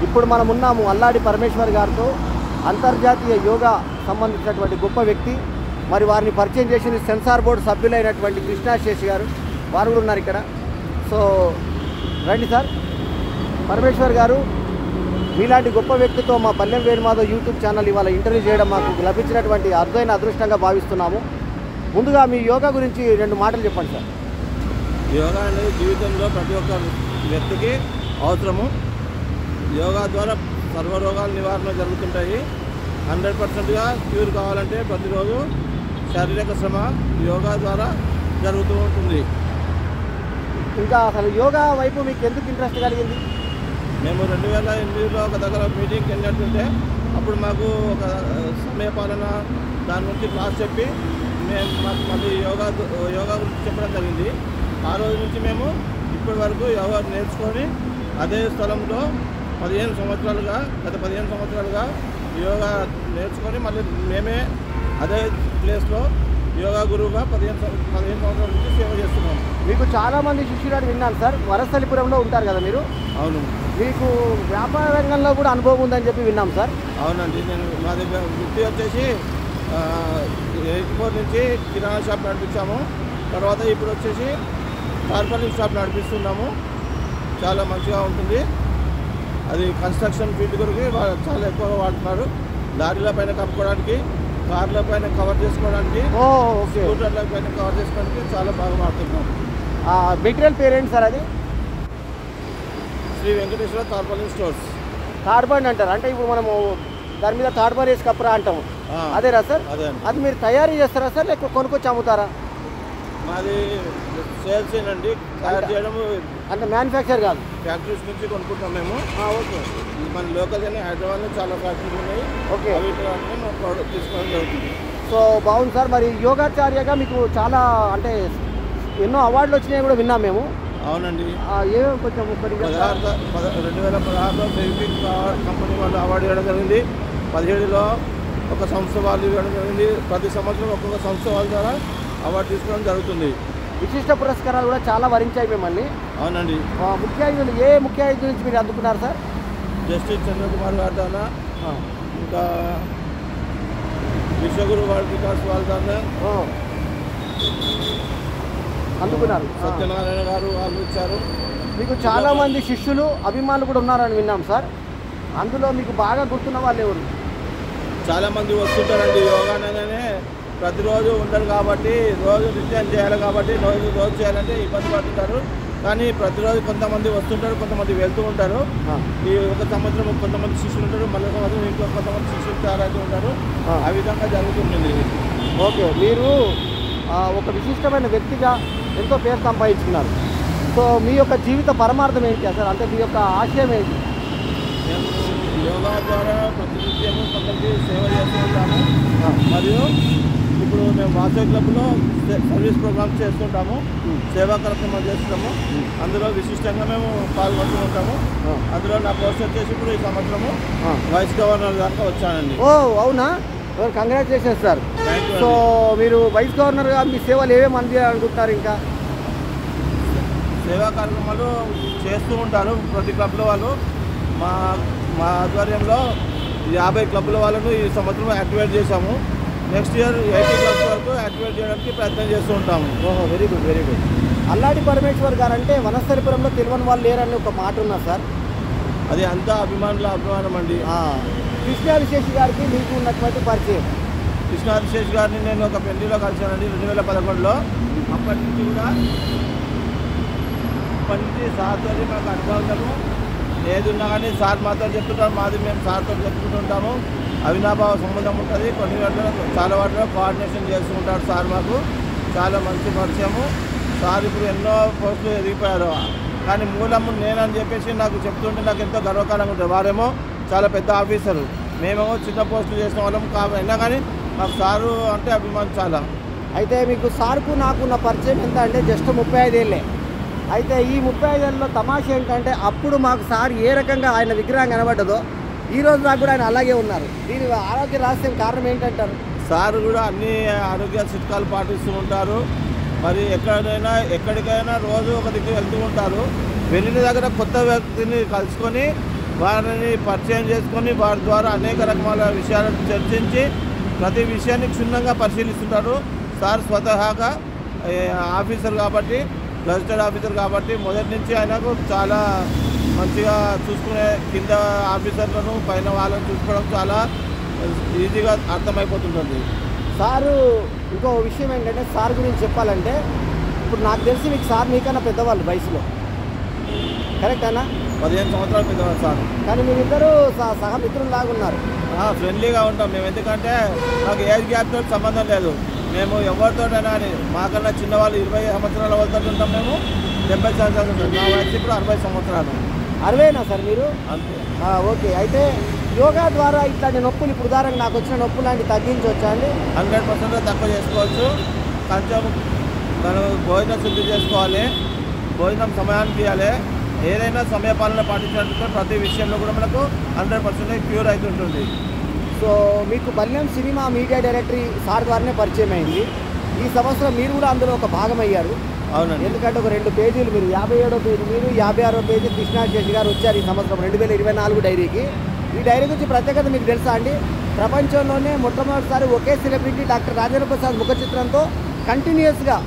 ఇప్పుడు మనం ఉన్నాము అల్లాడి పరమేశ్వర్ గారితో, అంతర్జాతీయ యోగా సంబంధించినటువంటి గొప్ప వ్యక్తి. మరి వారిని పరిచయం చేసిన సెన్సార్ బోర్డు సభ్యులైనటువంటి కృష్ణాశేషి గారు, వారు కూడా ఉన్నారు ఇక్కడ. సో రండి సార్. పరమేశ్వర్ గారు, మీలాంటి గొప్ప వ్యక్తితో మా పల్లెం వేణుమాధవ్ యూట్యూబ్ ఛానల్ ఇవాళ ఇంటర్వ్యూ చేయడం మాకు లభించినటువంటి అరుదైన అదృష్టంగా భావిస్తున్నాము. ముందుగా మీ యోగా గురించి 2 మాటలు చెప్పండి సార్. యోగా అనేది జీవితంలో ప్రతి ఒక్క వ్యక్తికి అవసరము. యోగా ద్వారా సర్వరోగాల నివారణ జరుగుతుంటాయి. 100%గా క్యూర్ కావాలంటే ప్రతిరోజు శారీరక శ్రమ యోగా ద్వారా జరుగుతూ ఉంటుంది. ఇంకా అసలు యోగా వైపు మీకు ఎందుకు ఇంట్రెస్ట్ కలిగింది? మేము 2008లో ఒక దగ్గర మీటింగ్కి వెళ్ళినట్టుంటే అప్పుడు మాకు ఒక సమయపాలన దాని నుంచి క్లాస్ చెప్పి మాకు మళ్ళీ యోగా గురించి చెప్పడం జరిగింది. ఆ రోజు నుంచి మేము ఇప్పటి వరకు యోగా నేర్చుకొని అదే స్థలంలో గత 15 సంవత్సరాలుగా యోగా నేర్చుకొని మళ్ళీ మేమే అదే ప్లేస్లో యోగా గురువుగా 15 సంవత్సరాల నుంచి సేవ చేస్తున్నాం. మీకు చాలామంది శిష్యులు విన్నాను సార్. వరసలిపురంలో ఉంటారు కదా మీరు? అవును. మీకు వ్యాపార రంగంలో కూడా అనుభవం ఉందని చెప్పి విన్నాం సార్. అవునండి. మా దగ్గర వృత్తి వచ్చేసి 84 నుంచి కిరాణా షాప్ నడిపించాము. తర్వాత ఇప్పుడు వచ్చేసి టార్పాలిన్ షాప్ నడిపిస్తున్నాము. చాలా మంచిగా ఉంటుంది. అది కన్స్ట్రక్షన్ ఫీల్డ్ కొరకు చాలా ఎక్కువగా వాడుతున్నారు. లారీల పైన కప్పుకోవడానికి, కార్ల పైన కవర్ చేసుకోవడానికి, స్కూటర్ల పైన కవర్ చేసుకోవడానికి చాలా బాగా వాడుతున్నాం. మెటీరియల్ పేరేంటి సార్? అది Sri Venkateswara tarpaulin stores. Tarpaulin అంటారు అంటే ఇప్పుడు మనము దాని మీద టార్పాలిన్ వేసి కప్పరా అంటాము, అదేనా సార్? అదే. అది మీరు తయారు చేస్తారా సార్, లేకపోతే కొనుక్కొచ్చి అమ్ముతారా? మాది సేల్స్ ఏనండి. తయారు చేయడం అంటే మ్యానుఫ్యాక్చర్ కాదు, ఫ్యాక్టరీస్ నుంచి కొనుక్కుంటాం మేము. ఓకే. మన లోకల్గానే హైదరాబాద్లో చాలా ఫ్యాక్టరీలు ఉన్నాయి. ఓకే. వీటిలోనే మన ప్రోడక్ట్ తీసుకోవడం జరుగుతుంది. సో బాగుంది సార్. మరి యోగాచార్యగా మీకు చాలా అంటే ఎన్నో అవార్డులు వచ్చినాయి కూడా విన్నాం మేము. అవునండి. ఏమేమి కొంచెం 2016లో ఫెవిక్విక్ కంపెనీ వాళ్ళు అవార్డు ఇవ్వడం జరిగింది. 17లో ఒక సంస్థ వాళ్ళు ఇవ్వడం జరిగింది. ప్రతి సంవత్సరం ఒక్కొక్క సంస్థ వాళ్ళ ద్వారా అవార్డు తీసుకోవడం జరుగుతుంది. విశిష్ట పురస్కారాలు కూడా చాలా వరించాయి మిమ్మల్ని. అవునండి. ముఖ్య అతిథులు ఏ ముఖ్య అతిథి నుంచి మీరు అందుకున్నారు సార్? జస్టిస్ చంద్రకుమార్ గారి దానా, ఇంకా విశ్వగురు వరల్డ్ రికార్డ్స్ వాళ్ళ దానా అందుకున్నారు. సత్యనారాయణ గారు వాళ్ళు ఇచ్చారు. మీకు చాలామంది శిష్యులు అభిమానులు కూడా ఉన్నారని విన్నాం సార్. అందులో మీకు బాగా గుర్తున్న వాళ్ళు ఎవరు? చాలామంది వస్తుంటారండి. యోగా అనగానే ప్రతిరోజు ఉండరు కాబట్టి, రోజు నిత్యం చేయాలి కాబట్టి రోజు చేయాలంటే ఇబ్బంది పడుతుంటారు. కానీ ప్రతిరోజు కొంతమంది వస్తుంటారు, కొంతమంది వెళ్తూ ఉంటారు. ఈ ఒక సంవత్సరం కొంతమంది శిష్యులు ఉంటారు, మళ్ళీ సంవత్సరం ఇంకో కొంతమంది శిష్యులు తయారవుతూ ఉంటారు. ఆ విధంగా జరుగుతుంది. ఓకే. మీరు ఒక విశిష్టమైన వ్యక్తిగా ఎంతో పేరు సంపాదించుకున్నారు. సో మీ యొక్క జీవిత పరమార్థం ఏంటి సార్? అంటే మీ యొక్క ఆశయం ఏంటి? మేము యోగా ద్వారా ప్రతినిత్యము కొంతమంది సేవ చేస్తూ ఉంటాము. మరియు ఇప్పుడు మేము వాసవి క్లబ్లో సర్వీస్ ప్రోగ్రామ్స్ చేస్తుంటాము, సేవా కార్యక్రమాలు చేస్తున్నాము. అందులో విశిష్టంగా మేము పాల్గొంటూ ఉంటాము. అందులో నా పోస్ట్ వచ్చేసి ఇప్పుడు ఈ సంవత్సరము వైస్ గవర్నర్ దాకా వచ్చానండి. ఓ అవునా? Congratulations sir. సో మీరు వైస్ గవర్నర్గా మీ సేవలు ఏమేమి అందించాలనుకుంటున్నారు? ఇంకా సేవా కార్యక్రమాలు చేస్తూ ఉంటారు ప్రతి క్లబ్లో వాళ్ళు. మా ఆధ్వర్యంలో 50 క్లబ్ల వాళ్ళను ఈ సంవత్సరం యాక్టివేట్ చేశాము. నెక్స్ట్ ఇయర్ 80 క్లబ్స్ వరకు యాక్టివేట్ చేయడానికి ప్రయత్నం చేస్తూ ఉంటాము. ఓహో, వెరీ గుడ్, వెరీ గుడ్. అల్లాడి పరమేశ్వర్ గారు అంటే వనస్థలిపురంలో తెలియని వాళ్ళు లేరని ఒక మాట ఉన్నా సార్. అది అంతా అభిమానం అండి. కృష్ణాశేషి గారికి మీకు ఉన్నటువంటి పరిచయం? కృష్ణాశేషి గారిని నేను ఒక పెళ్లిలో కలిశానండి 2011లో. అప్పటి నుంచి సార్తో మాకు అనుభవము ఏది ఉన్నా కానీ సార్ మాతో చెప్తుంటాము, మాది మేము సార్తో చెప్పుకుంటుంటాము. అవినాభావ సంబంధం ఉంటుంది. కొన్ని వాటిలో చాలా వాటిలో కోఆర్డినేషన్ చేస్తూ ఉంటారు సార్. మాకు చాలా మంచి పరిచయము. సార్ ఇప్పుడు ఎన్నో పోస్టులు ఎదిగిపోయారు. కానీ మూలము నేనని చెప్పేసి నాకు చెప్తుంటే నాకు ఎంతో గర్వకారంగా ఉంటుంది. వారేమో చాలా పెద్ద ఆఫీసరు, మేమేమో చిన్న పోస్టులు చేసిన వాళ్ళం అయినా కానీ మాకు సారు అంటే అభిమానం చాలా. అయితే మీకు సార్కు నాకున్న పరిచయం ఎంత అంటే జస్ట్ 35 ఏళ్ళే. అయితే ఈ 35 ఏళ్ళలో తమాషా ఏంటంటే అప్పుడు మాకు సార్ ఏ రకంగా ఆయన విగ్రహం కనబడ్డదో ఈ రోజు నాకు కూడా ఆయన అలాగే ఉన్నారు. దీని ఆరోగ్య రహస్యం కారణం ఏంటంటారు? సార్ కూడా అన్ని ఆరోగ్య చిట్కాలు పాటిస్తూ ఉంటారు. మరి ఎక్కడికైనా రోజు ఒక దగ్గర వెళ్తూ ఉంటారు. వెళ్ళిన దగ్గర కొత్త వ్యక్తిని కలుసుకొని వారిని పరిచయం చేసుకొని వారి ద్వారా అనేక రకాల విషయాలను చర్చించి ప్రతి విషయాన్ని క్షుణ్ణంగా పరిశీలిస్తుంటారు. సార్ స్వతహాగా ఆఫీసర్ కాబట్టి, గజెటెడ్ ఆఫీసర్ కాబట్టి మొదటి నుంచి ఆయనకు చాలా మంచిగా చూసుకునే కింద ఆఫీసర్లను పైన వాళ్ళని చూసుకోవడం చాలా ఈజీగా అర్థమైపోతుంటుంది. సారు ఇంకో విషయం ఏంటంటే సార్ గురించి చెప్పాలంటే ఇప్పుడు నాకు తెలిసి మీకు సార్ మీకన్నా పెద్దవాళ్ళు వయసులో, కరెక్టేనా? 15 సంవత్సరాల పెద్దవాళ్ళు సార్. కానీ మీరిద్దరూ సహ మిత్రుల్లాగా ఉన్నారు. ఫ్రెండ్లీగా ఉంటాం మేము. ఎందుకంటే మాకు ఏజ్ గ్యాప్తో సంబంధం లేదు. మేము ఎవరితోటైనా అని మాకన్నా చిన్నవాళ్ళు 20 సంవత్సరాల వాళ్ళతో ఉంటాం. మేము 70 సంవత్సరాలు ఉంటాం. మా వయసు ఇప్పుడు 60 సంవత్సరాలు. 60నా సార్ మీరు? అంతే. ఓకే. అయితే యోగా ద్వారా ఇట్లాంటి నొప్పులు ఇప్పుడు ఉదాహరణకు నాకు వచ్చిన నొప్పులు లాంటివి తగ్గించవచ్చా అండి? 100% తక్కువ చేసుకోవచ్చు. కొంచెం మనం భోజనం శుద్ధి చేసుకోవాలి, భోజనం సమయానికి ఇవ్వాలి. ఏదైనా సమయపాలన పాటించినట్లయితే ప్రతి విషయంలో కూడా మనకు 100% క్యూర్ అవుతుంటుంది. సో మీకు బల్యం సినిమా మీడియా డైరెక్టరీ సార్ ద్వారానే పరిచయం అయింది. ఈ సంవత్సరం మీరు కూడా అందులో ఒక భాగం అయ్యారు. అవునండి. ఎందుకంటే ఒక 2 పేజీలు మీరు 57వ పేజీ మీరు 56వ పేజీ కృష్ణాశేషి గారు వచ్చారు ఈ సంవత్సరం 2024 డైరీకి. ఈ డైరీ గురించి ప్రత్యేకత మీకు తెలుసా అండి? ప్రపంచంలోనే మొట్టమొదటిసారి ఒకే సెలబ్రిటీ డాక్టర్ రాజేంద్ర ప్రసాద్ ముఖ చిత్రంతో కంటిన్యూస్గా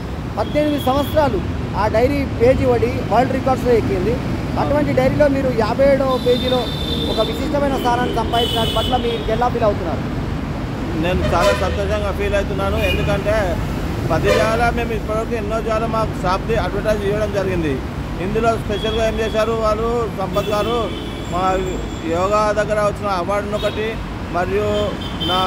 18 సంవత్సరాలు ఆ డైరీ పేజీ పడి వరల్డ్ రికార్డ్స్లో ఎక్కింది. అటువంటి డైరీలో మీరు 57వ పేజీలో ఒక విశిష్టమైన స్థానాన్ని సంపాదించడానికి పట్ల మీరు ఎలా ఫీల్ అవుతున్నారు? నేను చాలా సంతోషంగా ఫీల్ అవుతున్నాను. ఎందుకంటే 10 జాల మేము ఇప్పటివరకు ఎన్నో జాల మాకు షాప్ది అడ్వర్టైజ్ చేయడం జరిగింది. ఇందులో స్పెషల్గా ఏం చేశారు వాళ్ళు, సంపత్ గారు మా యోగా దగ్గర వచ్చిన అవార్డును ఒకటి మరియు నా